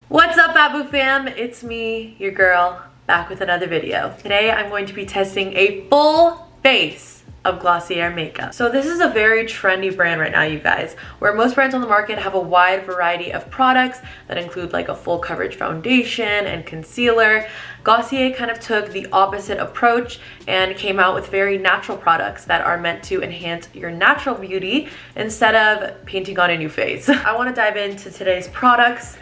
What's up, Babu fam? It's me, your girl, back with another video. Today I'm going to be testing a full face of Glossier makeup. So this is a very trendy brand right now, you guys, where most brands on the market have a wide variety of products that include like a full coverage foundation and concealer. Glossier kind of took the opposite approach and came out with very natural products that are meant to enhance your natural beauty instead of painting on a new face. I want to dive into today's products.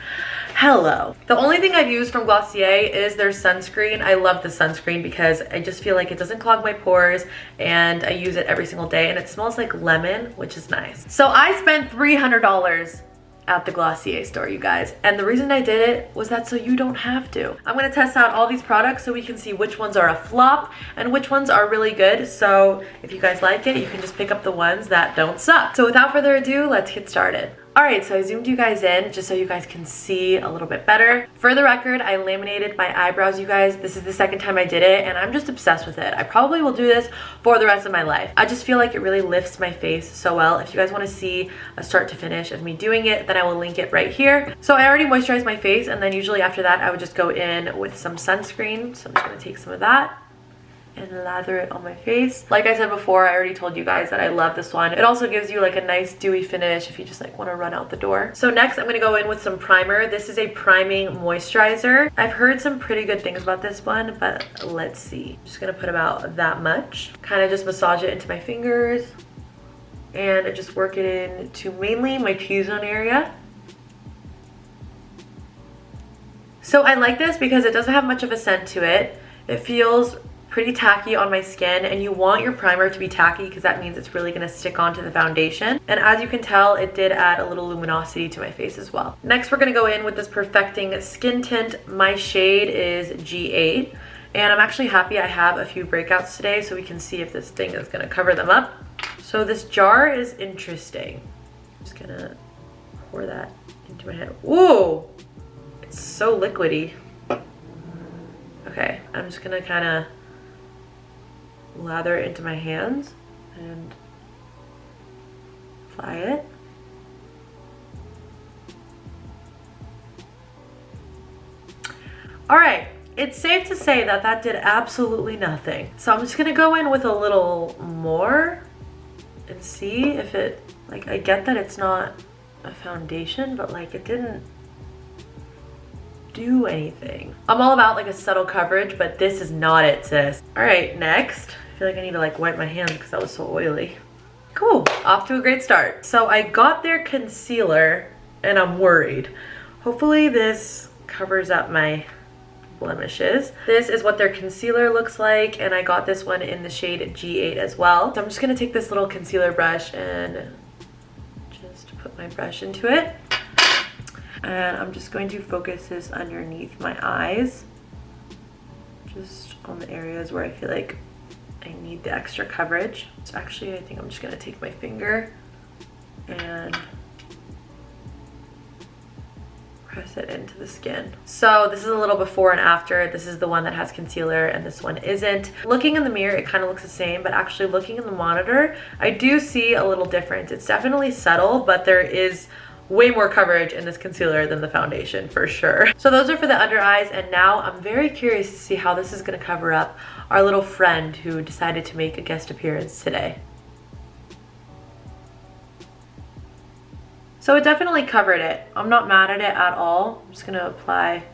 Hello. The only thing I've used from Glossier is their sunscreen. I love the sunscreen because I just feel like it doesn't clog my pores and I use it every single day and it smells like lemon, which is nice. So I spent $300 at the Glossier store, you guys. And the reason I did it was that so you don't have to. I'm gonna test out all these products so we can see which ones are a flop and which ones are really good. So if you guys like it, you can just pick up the ones that don't suck. So without further ado, let's get started. Alright, so I zoomed you guys in just so you guys can see a little bit better. For the record, I laminated my eyebrows, you guys. This is the second time I did it and I'm just obsessed with it. I probably will do this for the rest of my life. I just feel like it really lifts my face so well. If you guys want to see a start to finish of me doing it, then I will link it right here. So I already moisturized my face and then usually after that I would just go in with some sunscreen. So I'm just going to take some of that and lather it on my face. Like I said before, I already told you guys that I love this one. It also gives you like a nice dewy finish if you just like want to run out the door. So next I'm gonna go in with some primer. This is a priming moisturizer. I've heard some pretty good things about this one, but let's see. I'm just gonna put about that much. Kind of just massage it into my fingers and I just work it into mainly my T-zone area. So I like this because it doesn't have much of a scent to it. It feels pretty tacky on my skin, and you want your primer to be tacky because that means it's really going to stick onto the foundation. And as you can tell, it did add a little luminosity to my face as well. Next, we're going to go in with this Perfecting Skin Tint. My shade is G8, and I'm actually happy I have a few breakouts today so we can see if this thing is going to cover them up. So this jar is interesting. I'm just going to pour that into my head. Ooh, it's so liquidy. Okay, I'm just going to kind of lather it into my hands and apply it. All right, it's safe to say that that did absolutely nothing. So I'm just gonna go in with a little more and see if it, like, I get that it's not a foundation, but like it didn't do anything. I'm all about like a subtle coverage, but this is not it, sis. All right, next. I feel like I need to like wipe my hands because that was so oily. Cool, off to a great start. So I got their concealer and I'm worried. Hopefully this covers up my blemishes. This is what their concealer looks like, and I got this one in the shade G8 as well. So I'm just gonna take this little concealer brush and just put my brush into it. And I'm just going to focus this underneath my eyes, just on the areas where I feel like I need the extra coverage. So actually, I think I'm just gonna take my finger and press it into the skin. So this is a little before and after. This is the one that has concealer and this one isn't. Looking in the mirror, it kind of looks the same, but actually looking in the monitor, I do see a little difference. It's definitely subtle, but there is way more coverage in this concealer than the foundation for sure. So those are for the under eyes, and now I'm very curious to see how this is going to cover up our little friend who decided to make a guest appearance today. So it definitely covered it. I'm not mad at it at all. I'm just going to apply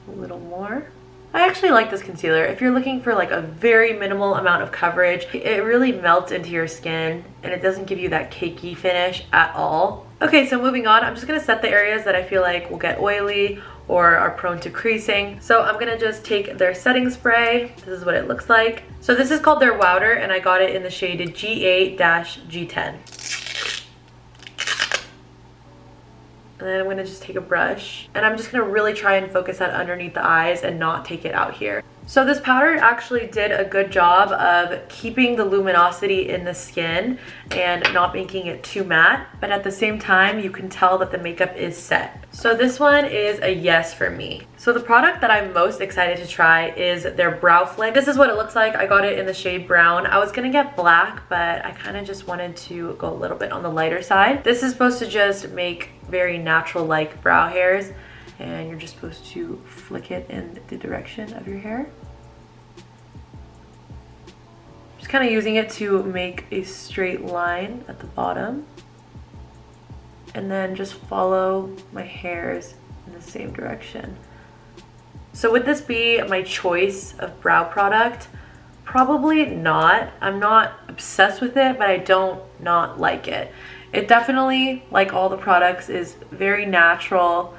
a little more. I actually like this concealer. If you're looking for like a very minimal amount of coverage, it really melts into your skin and it doesn't give you that cakey finish at all. Okay, so moving on, I'm just gonna set the areas that I feel like will get oily or are prone to creasing. So I'm gonna just take their setting spray. This is what it looks like. So this is called their Wowder, and I got it in the shade G8-G10. And then I'm gonna just take a brush and I'm just gonna really try and focus that underneath the eyes and not take it out here. So this powder actually did a good job of keeping the luminosity in the skin and not making it too matte, but at the same time you can tell that the makeup is set. So this one is a yes for me. So the product that I'm most excited to try is their Brow Flick. This is what it looks like. I got it in the shade brown. I was gonna get black, but I kind of just wanted to go a little bit on the lighter side. This is supposed to just make very natural like brow hairs, and you're just supposed to flick it in the direction of your hair. Just kind of using it to make a straight line at the bottom, and then just follow my hairs in the same direction. So would this be my choice of brow product? Probably not. I'm not obsessed with it, but I don't not like it. It definitely, like all the products, is very natural.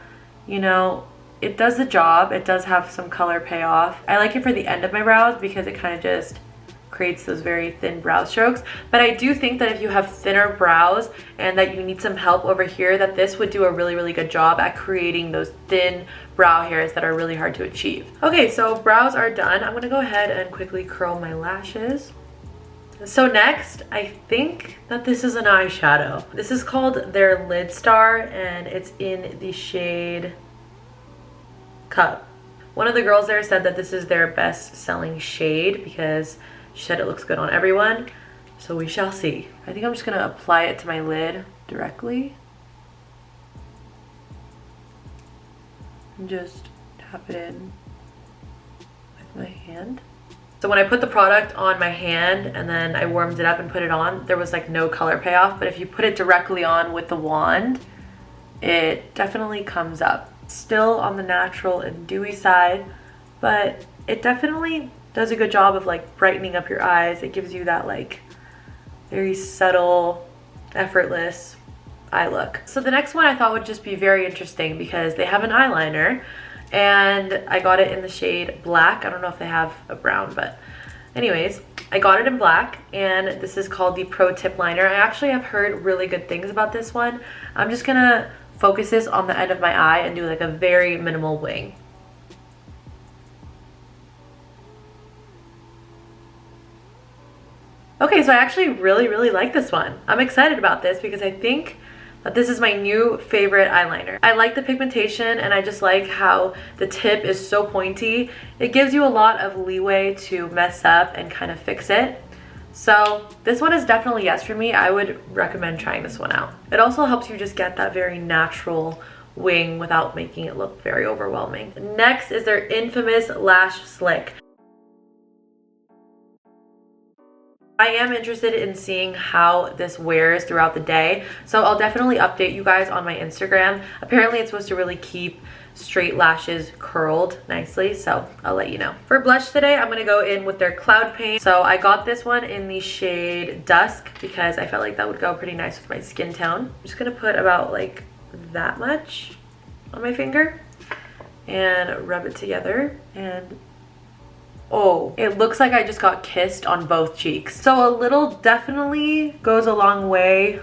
You know, it does the job. It does have some color payoff. I like it for the end of my brows because it kind of just creates those very thin brow strokes. But I do think that if you have thinner brows and that you need some help over here, that this would do a really, really good job at creating those thin brow hairs that are really hard to achieve. Okay, so brows are done. I'm gonna go ahead and quickly curl my lashes. So next, I think that this is an eyeshadow. This is called their Lid Star, and it's in the shade Cup. One of the girls there said that this is their best selling shade because she said it looks good on everyone. So we shall see. I think I'm just gonna apply it to my lid directly. And just tap it in with my hand. So when I put the product on my hand and then I warmed it up and put it on, there was like no color payoff. But if you put it directly on with the wand, it definitely comes up. Still on the natural and dewy side, but it definitely does a good job of like brightening up your eyes. It gives you that like very subtle, effortless eye look. So the next one I thought would just be very interesting because they have an eyeliner, and I got it in the shade Black. I don't know if they have a brown, but anyways, I got it in black, and this is called the Pro Tip Liner. I actually have heard really good things about this one. I'm just gonna focus this on the end of my eye and do like a very minimal wing. Okay, so I actually really like this one. I'm excited about this because I think that this is my new favorite eyeliner. I like the pigmentation, and I just like how the tip is so pointy. It gives you a lot of leeway to mess up and kind of fix it. So this one is definitely yes for me. I would recommend trying this one out. It also helps you just get that very natural wing without making it look very overwhelming. Next is their infamous Lash Slick. I am interested in seeing how this wears throughout the day, so I'll definitely update you guys on my Instagram. Apparently it's supposed to really keep straight lashes curled nicely, so I'll let you know. For blush today, I'm gonna go in with their Cloud Paint. So I got this one in the shade Dusk because I felt like that would go pretty nice with my skin tone. I'm just gonna put about like that much on my finger and rub it together, and oh, it looks like I just got kissed on both cheeks. So a little definitely goes a long way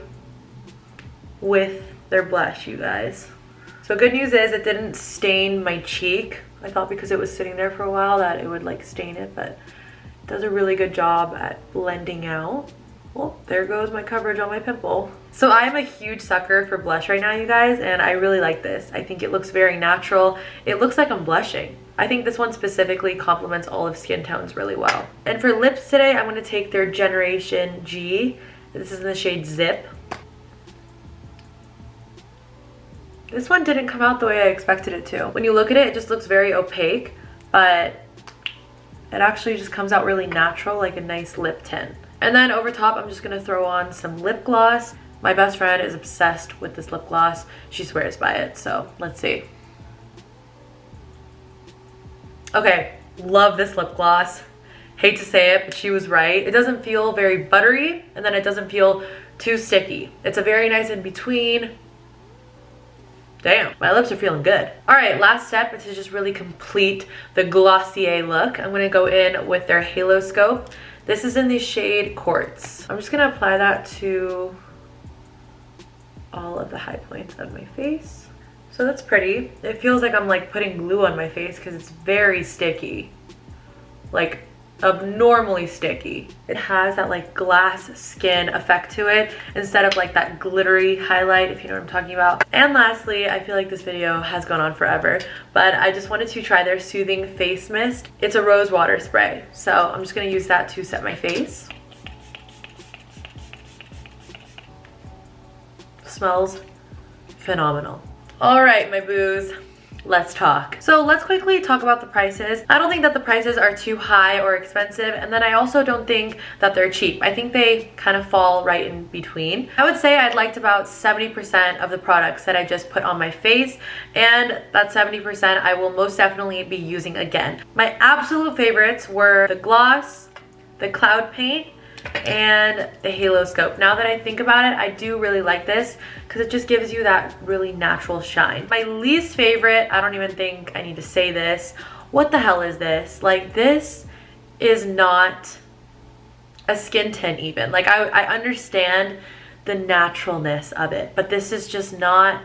with their blush, you guys. So good news is it didn't stain my cheek. I thought because it was sitting there for a while that it would like stain it, but it does a really good job at blending out. Well, there goes my coverage on my pimple. So I am a huge sucker for blush right now, you guys, and I really like this. I think it looks very natural. It looks like I'm blushing. I think this one specifically complements all of skin tones really well. And for lips today, I'm gonna take their Generation G. This is in the shade Zip. This one didn't come out the way I expected it to. When you look at it, it just looks very opaque, but it actually just comes out really natural, like a nice lip tint. And then over top, I'm just gonna throw on some lip gloss. My best friend is obsessed with this lip gloss. She swears by it, so let's see. Okay, love this lip gloss. Hate to say it, but she was right. It doesn't feel very buttery, and then it doesn't feel too sticky. It's a very nice in between. Damn, my lips are feeling good. All right, last step is to just really complete the Glossier look. I'm gonna go in with their Halo Scope. This is in the shade Quartz. I'm just gonna apply that to all of the high points of my face. So that's pretty. It feels like I'm like putting glue on my face because it's very sticky. Like abnormally sticky. It has that like glass skin effect to it instead of like that glittery highlight, if you know what I'm talking about. And lastly, I feel like this video has gone on forever, but I just wanted to try their Soothing Face Mist. It's a rose water spray, so I'm just gonna use that to set my face. Smells phenomenal. All right, my boos. let's talk. So let's quickly talk about the prices. I don't think that the prices are too high or expensive, and then I also don't think that they're cheap. I think they kind of fall right in between. I would say I'd liked about 70% of the products that I just put on my face, and that 70% I will most definitely be using again. My absolute favorites were the gloss, the cloud paint, and the halo scope. Now that I think about it, I do really like this because it just gives you that really natural shine. My least favorite, I don't even think I need to say this. What the hell is this? Like, this is not a skin tint even. Like, I understand the naturalness of it, but this is just not,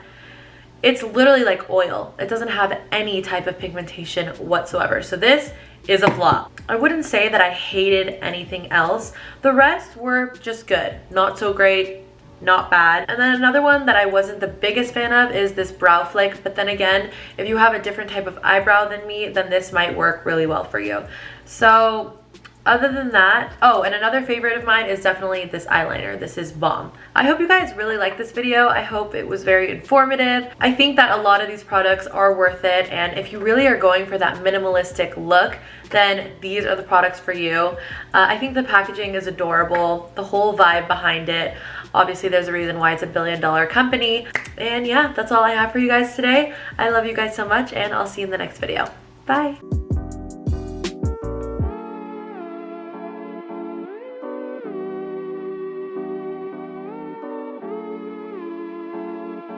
it's literally like oil. It doesn't have any type of pigmentation whatsoever. So this is a flop. I wouldn't say that I hated anything else. The rest were just good. Not so great, not bad. And then another one that I wasn't the biggest fan of is this brow flick. But then again, if you have a different type of eyebrow than me, then this might work really well for you. So other than that, oh, and another favorite of mine is definitely this eyeliner. This is Bomb. I hope you guys really liked this video. I hope it was very informative. I think that a lot of these products are worth it, and if you really are going for that minimalistic look, then these are the products for you. I think the packaging is adorable, the whole vibe behind it. Obviously, there's a reason why it's a billion-dollar company. And yeah, that's all I have for you guys today. I love you guys so much, and I'll see you in the next video. Bye.